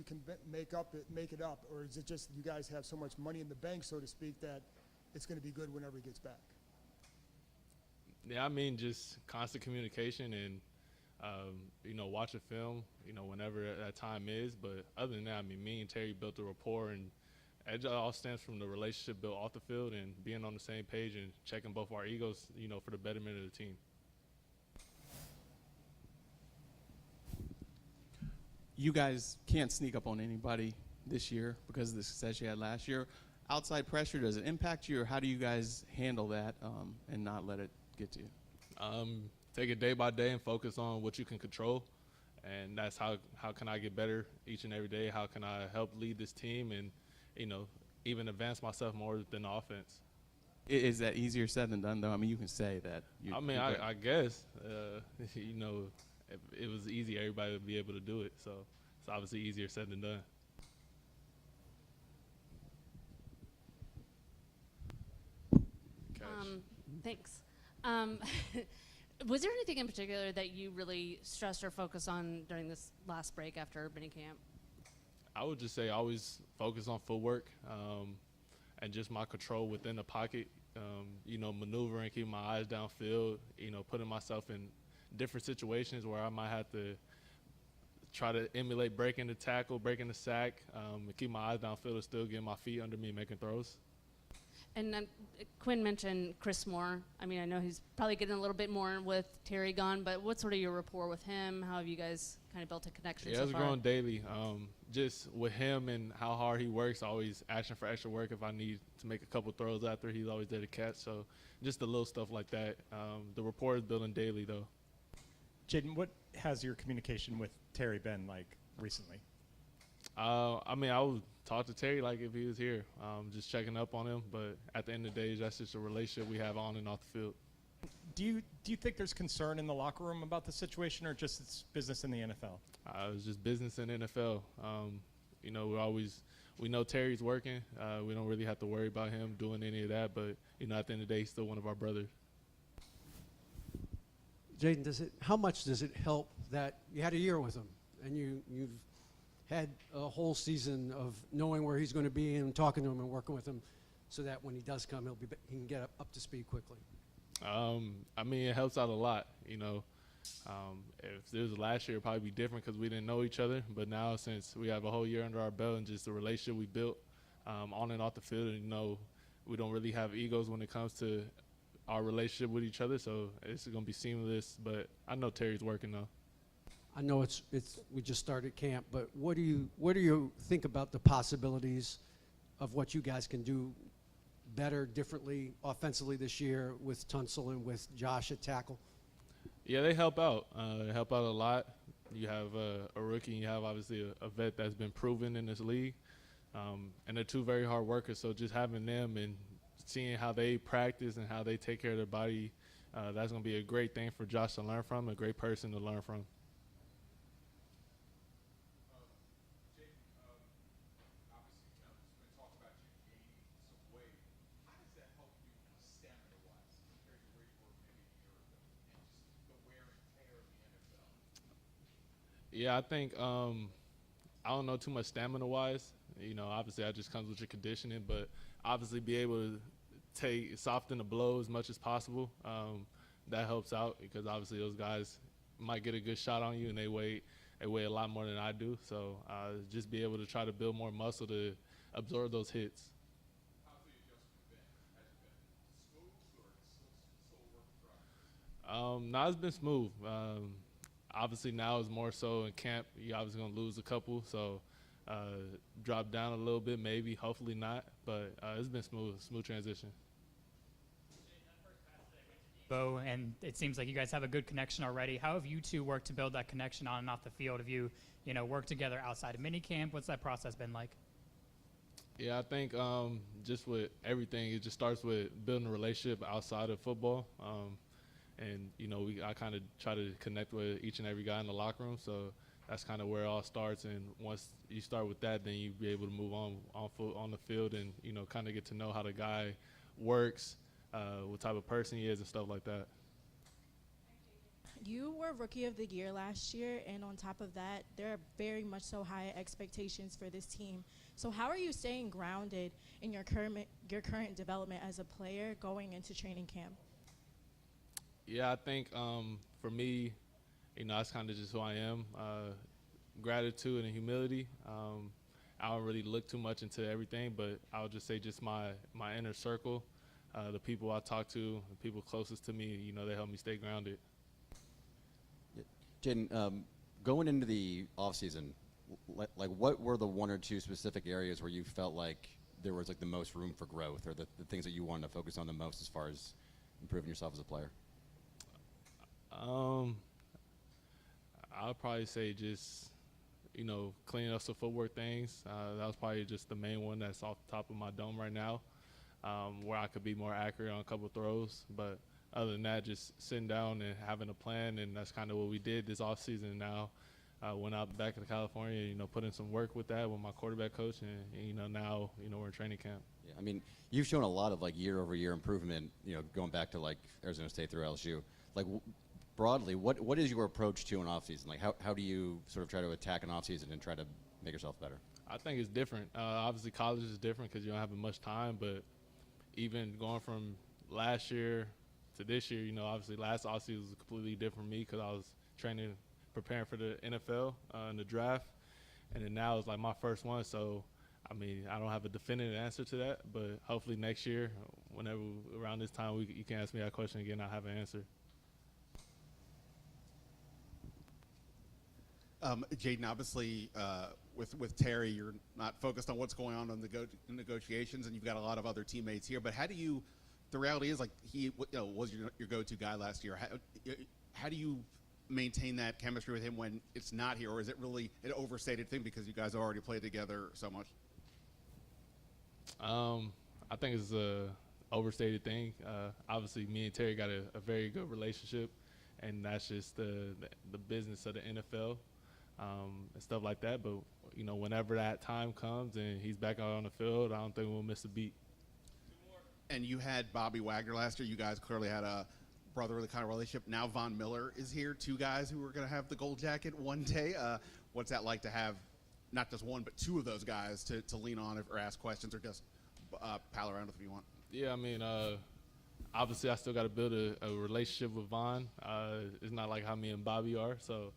can make it up, or is it just you guys have so much money in the bank, so to speak, that it's going to be good whenever he gets back? Yeah, I mean, just constant communication and, watching film, whenever that time is. But other than that, I mean, me and Terry built a rapport, and it all stems from the relationship built off the field and being on the same page and checking both our egos, for the betterment of the team. You guys can't sneak up on anybody this year because of the success you had last year. Outside pressure, does it impact you, or how do you guys handle that and not let it get to you? Take it day by day and focus on what you can control, and that's how can I get better each and every day? How can I help lead this team and, even advance myself more than the offense? Is that easier said than done, though? I mean, you can say that. I guess, if it was easy, everybody would be able to do it. So it's obviously easier said than done. Thanks. Was there anything in particular that you really stressed or focused on during this last break after minicamp? I would just say always focus on footwork and just my control within the pocket, maneuvering, keeping my eyes downfield, putting myself in different situations where I might have to try to emulate breaking the tackle, breaking the sack, and keep my eyes downfield and still getting my feet under me making throws. And Quinn mentioned Chris Moore. I mean, I know he's probably getting a little bit more with Terry gone, but what's sort of your rapport with him? How have you guys kind of built a connection so far? Yeah, it's growing daily. Just with him and how hard he works, always asking for extra work if I need to make a couple throws after. He's always there to catch. So just the little stuff like that. The rapport is building daily, though. Jayden, what has your communication with Terry been like recently? I would talk to Terry like if he was here, just checking up on him. But at the end of the day, that's just a relationship we have on and off the field. Do you think there's concern in the locker room about the situation, or just it's business in the NFL? It's just business in the NFL. We know Terry's working. We don't really have to worry about him doing any of that. But at the end of the day, he's still one of our brothers. Jayden, how much does it help that you had a year with him and you've had a whole season of knowing where he's going to be and talking to him and working with him, so that when he does come, he can get up to speed quickly? It helps out a lot. If it was last year, it'd probably be different because we didn't know each other. But now, since we have a whole year under our belt and just the relationship we built on and off the field, and we don't really have egos when it comes to our relationship with each other. So it's going to be seamless. But I know Terry's working though. I know we just started camp, but what do you think about the possibilities of what you guys can do better, differently, offensively this year with Tunsil and with Josh at tackle? Yeah, they help out. They help out a lot. You have a rookie, and you have obviously a vet that's been proven in this league, and they're two very hard workers. So just having them and seeing how they practice and how they take care of their body, that's going to be a great thing for Josh to learn from, a great person to learn from. Yeah, I think I don't know too much stamina-wise. Obviously that just comes with your conditioning, but obviously be able to soften the blow as much as possible. That helps out because obviously those guys might get a good shot on you and they weigh a lot more than I do. So just be able to try to build more muscle to absorb those hits. How's the adjustment been? Has it been smooth or still a work in progress? No, it's been smooth. Obviously now it's more so in camp. You're obviously going to lose a couple, so drop down a little bit, maybe, hopefully not. But it's been smooth transition. Bo, and it seems like you guys have a good connection already. How have you two worked to build that connection on and off the field? Have you, worked together outside of minicamp? What's that process been like? Yeah, I think just with everything, it just starts with building a relationship outside of football. I kind of try to connect with each and every guy in the locker room, so that's kind of where it all starts. And once you start with that, then you be able to move on the field and kind of get to know how the guy works, what type of person he is, and stuff like that. You were Rookie of the Year last year, and on top of that, there are very much so high expectations for this team. So how are you staying grounded in your current development as a player going into training camp? Yeah, I think for me, that's kind of just who I am. Gratitude and humility. I don't really look too much into everything, but I would just say just my inner circle, the people I talk to, the people closest to me, they help me stay grounded. Jayden, going into the offseason, like what were the one or two specific areas where you felt like there was like the most room for growth, or the things that you wanted to focus on the most as far as improving yourself as a player? I'll probably say just, cleaning up some footwork things. That was probably just the main one that's off the top of my dome right now, where I could be more accurate on a couple throws. But other than that, just sitting down and having a plan, and that's kind of what we did this offseason now. Went out back to California, put in some work with that with my quarterback coach, and now, we're in training camp. Yeah, I mean, you've shown a lot of like year-over-year improvement, going back to like Arizona State through LSU. Like broadly, what is your approach to an offseason? Like how do you sort of try to attack an offseason and try to make yourself better? I think it's different. Obviously, college is different because you don't have much time, but even going from last year to this year, obviously last offseason was completely different for me because I was preparing for the NFL and the draft, and then now it's like my first one. So, I mean, I don't have a definitive answer to that, but hopefully next year, whenever around this time, you can ask me that question again, I'll have an answer. Jayden, obviously, with Terry, you're not focused on what's going on in the negotiations, and you've got a lot of other teammates here. But how do you? The reality is, like he was your go-to guy last year. How do you maintain that chemistry with him when it's not here, or is it really an overstated thing because you guys already played together so much? I think it's a overstated thing. Obviously, me and Terry got a very good relationship, and that's just the business of the NFL. And stuff like that, but whenever that time comes and he's back out on the field, I don't think we'll miss a beat. And you had Bobby Wagner last year. You guys clearly had a brotherly kind of relationship. Now Von Miller is here, two guys who are going to have the gold jacket one day. What's that like to have not just one but two of those guys to lean on or ask questions or just pal around with if you want? Yeah, I mean, obviously I still got to build a relationship with Von. It's not like how me and Bobby are, so.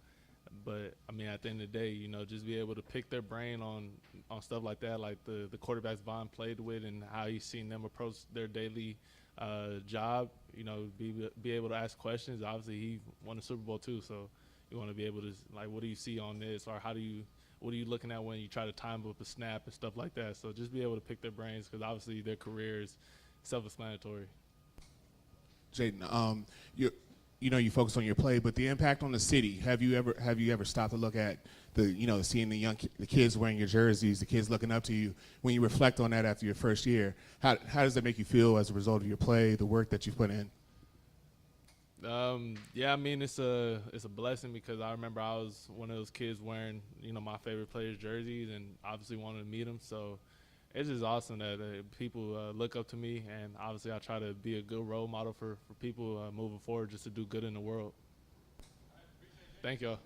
But, I mean, at the end of the day, just be able to pick their brain on stuff like that, like the quarterbacks Von played with and how he's seen them approach their daily job, be able to ask questions. Obviously, he won the Super Bowl too, so you want to be able to, like, what do you see on this, or what are you looking at when you try to time up a snap and stuff like that. So just be able to pick their brains because, obviously, their career is self-explanatory. Jayden, you focus on your play, but the impact on the city. Have you ever stopped to look at seeing the kids wearing your jerseys, the kids looking up to you? When you reflect on that after your first year, how does that make you feel as a result of your play, the work that you put in? Yeah, I mean it's a blessing because I remember I was one of those kids wearing my favorite players' jerseys and obviously wanted to meet them. So it's just awesome that people look up to me, and obviously I try to be a good role model for people moving forward just to do good in the world. Thank y'all.